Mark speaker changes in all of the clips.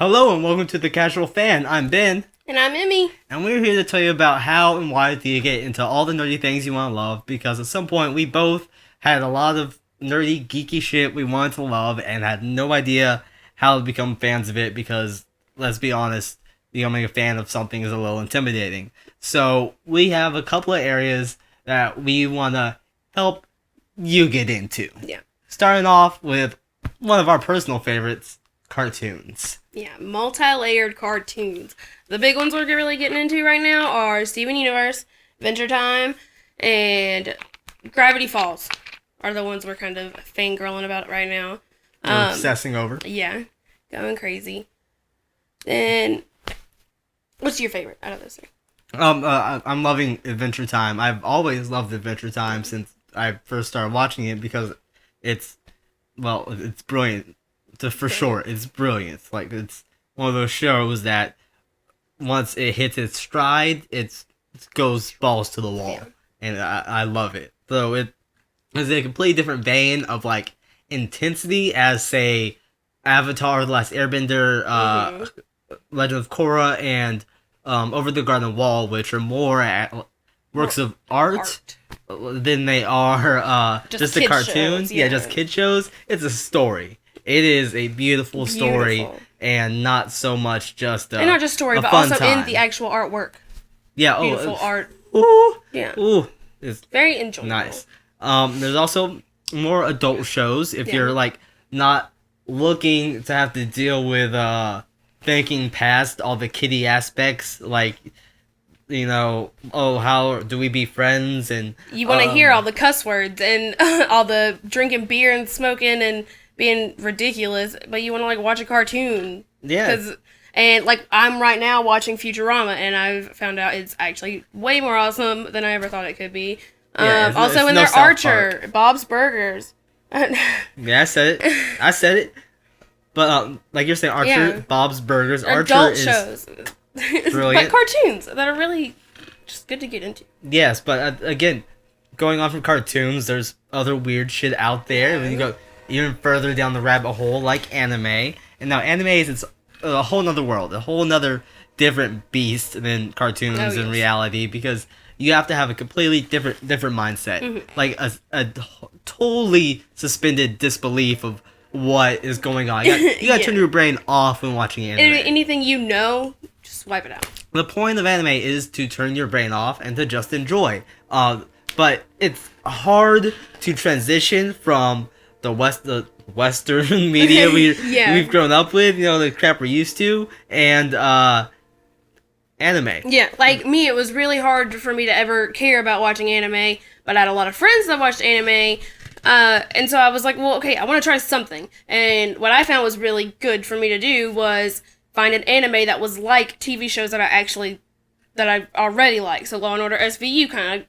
Speaker 1: Hello and welcome to The Casual Fan. I'm Ben.
Speaker 2: And I'm Emmy.
Speaker 1: And we're here to tell you about how and why do you get into all the nerdy things you want to love, because at some point we both had a lot of nerdy, geeky shit we wanted to love and had no idea how to become fans of it because, let's be honest, becoming a fan of something is a little intimidating. So we have a couple of areas that we want to help you get into.
Speaker 2: Yeah.
Speaker 1: Starting off with one of our personal favorites, cartoons.
Speaker 2: Yeah, multi-layered cartoons. The big ones we're really getting into right now are Steven Universe, Adventure Time, and Gravity Falls are the ones we're kind of fangirling about right now.
Speaker 1: We're obsessing over.
Speaker 2: Yeah, going crazy. Then, what's your favorite out of those three?
Speaker 1: I'm loving Adventure Time. I've always loved Adventure Time since I first started watching it because it's brilliant. For sure, it's brilliant. Like, it's one of those shows that once it hits its stride, it goes balls to the wall, yeah. And I love it. So it is a completely different vein of like intensity as, say, Avatar: The Last Airbender, Legend of Korra, and Over the Garden Wall, which are more works of art than they are just a cartoon. Yeah, just kid shows. It's a story. It is a beautiful story, and not so much just
Speaker 2: and not just story, but also time. In the actual artwork.
Speaker 1: Yeah,
Speaker 2: beautiful art.
Speaker 1: Ooh,
Speaker 2: yeah,
Speaker 1: ooh, it's
Speaker 2: very enjoyable.
Speaker 1: Nice. There's also more adult shows if you're like not looking to have to deal with thinking past all the kiddie aspects, like, you know, how do we be friends, and
Speaker 2: you want to hear all the cuss words and all the drinking beer and smoking and being ridiculous, but you want to like watch a cartoon.
Speaker 1: Yeah.
Speaker 2: And like I'm right now watching Futurama, and I've found out it's actually way more awesome than I ever thought it could be. Yeah, also in their Archer, Bob's Burgers.
Speaker 1: Yeah, I said it. But like you're saying, Archer, Bob's Burgers,
Speaker 2: Archer adult shows. Brilliant. But cartoons that are really just good to get into.
Speaker 1: Yes, but again, going on from cartoons, there's other weird shit out there. When you go even further down the rabbit hole, like anime. And now anime is a whole nother world, a whole nother different beast than cartoons in reality, because you have to have a completely different mindset. Like a totally suspended disbelief of what is going on. You gotta turn your brain off when watching anime.
Speaker 2: Anything you know, just wipe it out.
Speaker 1: The point of anime is to turn your brain off and to just enjoy. But it's hard to transition from the Western media we've grown up with, you know, the crap we're used to, and anime.
Speaker 2: Yeah, like me, it was really hard for me to ever care about watching anime, but I had a lot of friends that watched anime, and so I was like, well, okay, I want to try something. And what I found was really good for me to do was find an anime that was like TV shows that I already like. So Law & Order SVU, kind of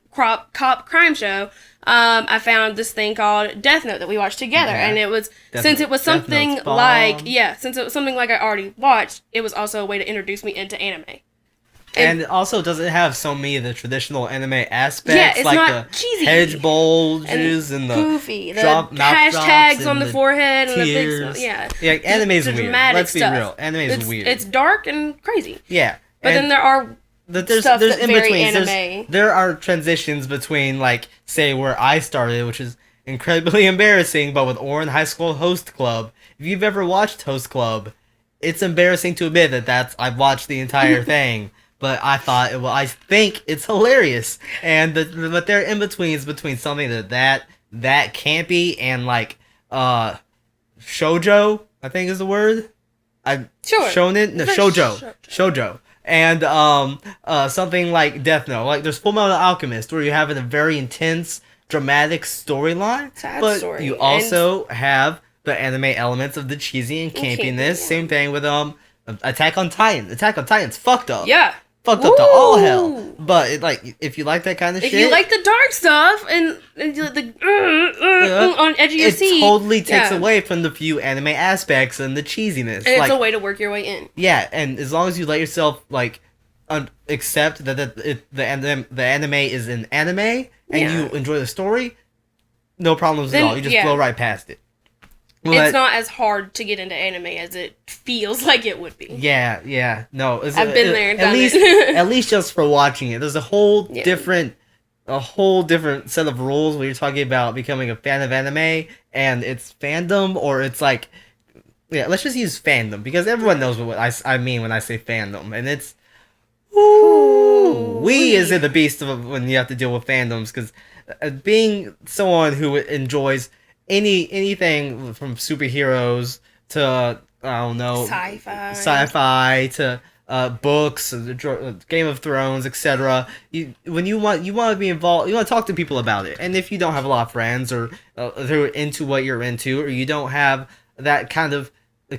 Speaker 2: cop crime show. I found this thing called Death Note that we watched together, and it was since it was something like I already watched, it was also a way to introduce me into anime.
Speaker 1: And it also doesn't have so many of the traditional anime aspects,
Speaker 2: yeah, it's
Speaker 1: like
Speaker 2: not
Speaker 1: the
Speaker 2: cheesy.
Speaker 1: hedge bulges and the
Speaker 2: goofy, the
Speaker 1: hashtags
Speaker 2: on the forehead and the big
Speaker 1: yeah, anime's weird. Let's be real, anime's weird.
Speaker 2: It's dark and crazy.
Speaker 1: Yeah,
Speaker 2: but then there are
Speaker 1: there's in between. There are transitions between, like, say, where I started, which is incredibly embarrassing, but with Orin High School Host Club. If you've ever watched Host Club, it's embarrassing to admit I've watched the entire thing, but I think it's hilarious. And but there are in-betweens between something that campy and, like, shoujo, I think is the word. Shonen? No, shoujo. And something like Death Note. Like, there's Fullmetal Alchemist, where you have a very intense, dramatic storyline, but you also have the anime elements of the cheesy and campiness. Same thing with Attack on Titan. Attack on Titan's fucked up.
Speaker 2: Yeah.
Speaker 1: Fucked up to all hell. But if you like that kind of shit,
Speaker 2: if you like the dark stuff and the on edge of your seat,
Speaker 1: it totally takes away from the few anime aspects and the cheesiness.
Speaker 2: And it's a way to work your way in.
Speaker 1: Yeah, and as long as you let yourself accept that the anime is an anime and you enjoy the story, no problems at all. You just blow right past it. But,
Speaker 2: it's not as hard to get into anime as it feels like it would be.
Speaker 1: yeah. No,
Speaker 2: I've been there and
Speaker 1: at
Speaker 2: done
Speaker 1: least
Speaker 2: it.
Speaker 1: at least just for watching it. There's a whole
Speaker 2: Yeah.
Speaker 1: different set of rules when you're talking about becoming a fan of anime and it's fandom or it's like, yeah, let's just use fandom because everyone knows what I mean when I say fandom, and it's we is in the beast of when you have to deal with fandoms because being someone who enjoys anything from superheroes to I don't know sci-fi to books, Game of Thrones, etc. When you want to be involved, you want to talk to people about it. And if you don't have a lot of friends or who are into what you're into, or you don't have that kind of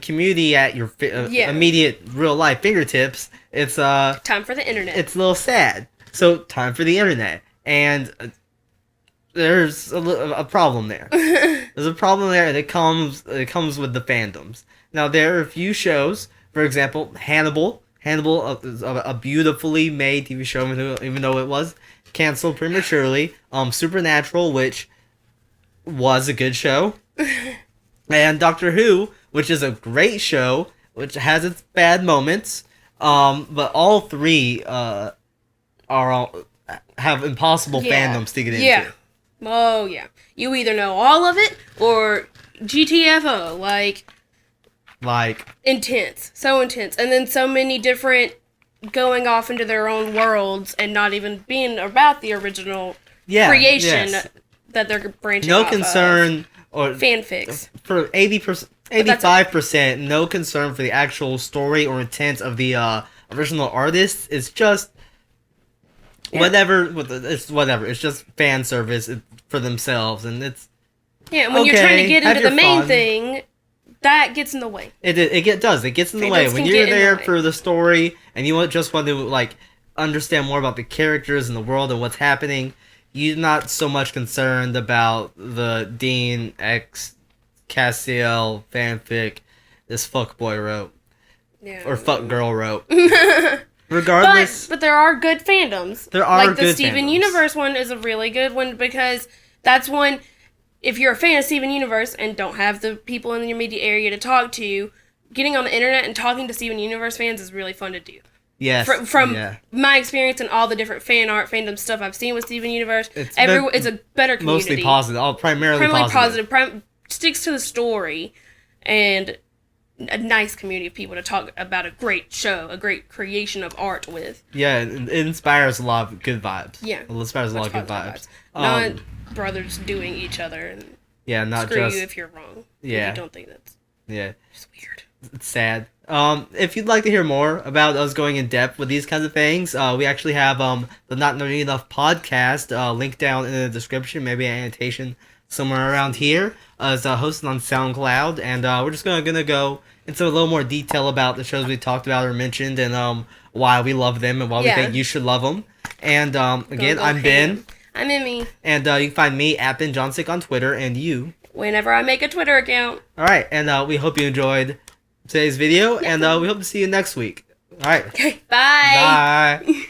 Speaker 1: community at your immediate real life fingertips, it's
Speaker 2: time for the internet.
Speaker 1: It's a little sad. So time for the internet, and there's a problem there. There's a problem there that comes with the fandoms. Now there are a few shows, for example, Hannibal. Hannibal is a beautifully made TV show, even though it was canceled prematurely. Supernatural, which was a good show, and Doctor Who, which is a great show, which has its bad moments. But all three have impossible fandoms to get into.
Speaker 2: Yeah. Oh yeah. You either know all of it or GTFO, like intense, so intense, and then so many different going off into their own worlds and not even being about the original creation that they're branching off
Speaker 1: concern or
Speaker 2: fanfics
Speaker 1: for 80%, 85%. No concern for the actual story or intent of the original artist. It's just whatever. It's whatever. It's just fan service for themselves, and it's
Speaker 2: when you're trying to get into the main thing. That gets in the way. It
Speaker 1: does. It gets in the way. When you're there for the story and you just want to like understand more about the characters and the world and what's happening, you're not so much concerned about the Dean X Castiel fanfic this fuckboy wrote. Or fuck girl wrote. Regardless.
Speaker 2: But there are good fandoms.
Speaker 1: There are good fandoms.
Speaker 2: Like the Steven Universe one is a really good one because that's one. If you're a fan of Steven Universe and don't have the people in your immediate area to talk to, getting on the internet and talking to Steven Universe fans is really fun to do.
Speaker 1: Yes.
Speaker 2: From my experience and all the different fan art, fandom stuff I've seen with Steven Universe, it's a better community.
Speaker 1: Mostly positive. Primarily positive.
Speaker 2: Sticks to the story and a nice community of people to talk about a great show, a great creation of art with.
Speaker 1: Yeah, it inspires a lot of good vibes.
Speaker 2: Yeah.
Speaker 1: It inspires a lot of good vibes.
Speaker 2: Not brothers doing each other and
Speaker 1: not
Speaker 2: screw
Speaker 1: just
Speaker 2: you if you're wrong.
Speaker 1: Yeah.
Speaker 2: You don't think that's just weird.
Speaker 1: It's sad. If you'd like to hear more about us going in depth with these kinds of things, we actually have the Not Nerdy Enough podcast linked down in the description, maybe an annotation somewhere around here. It's hosted on SoundCloud, and we're just gonna go into a little more detail about the shows we talked about or mentioned, and why we love them and why we think you should love them. And again, I'm Ben.
Speaker 2: I'm Emmy.
Speaker 1: And you can find me at Ben Johnsick on Twitter, and you
Speaker 2: whenever I make a Twitter account.
Speaker 1: Alright, and we hope you enjoyed today's video, and we hope to see you next week. Alright.
Speaker 2: Okay, bye.
Speaker 1: Bye.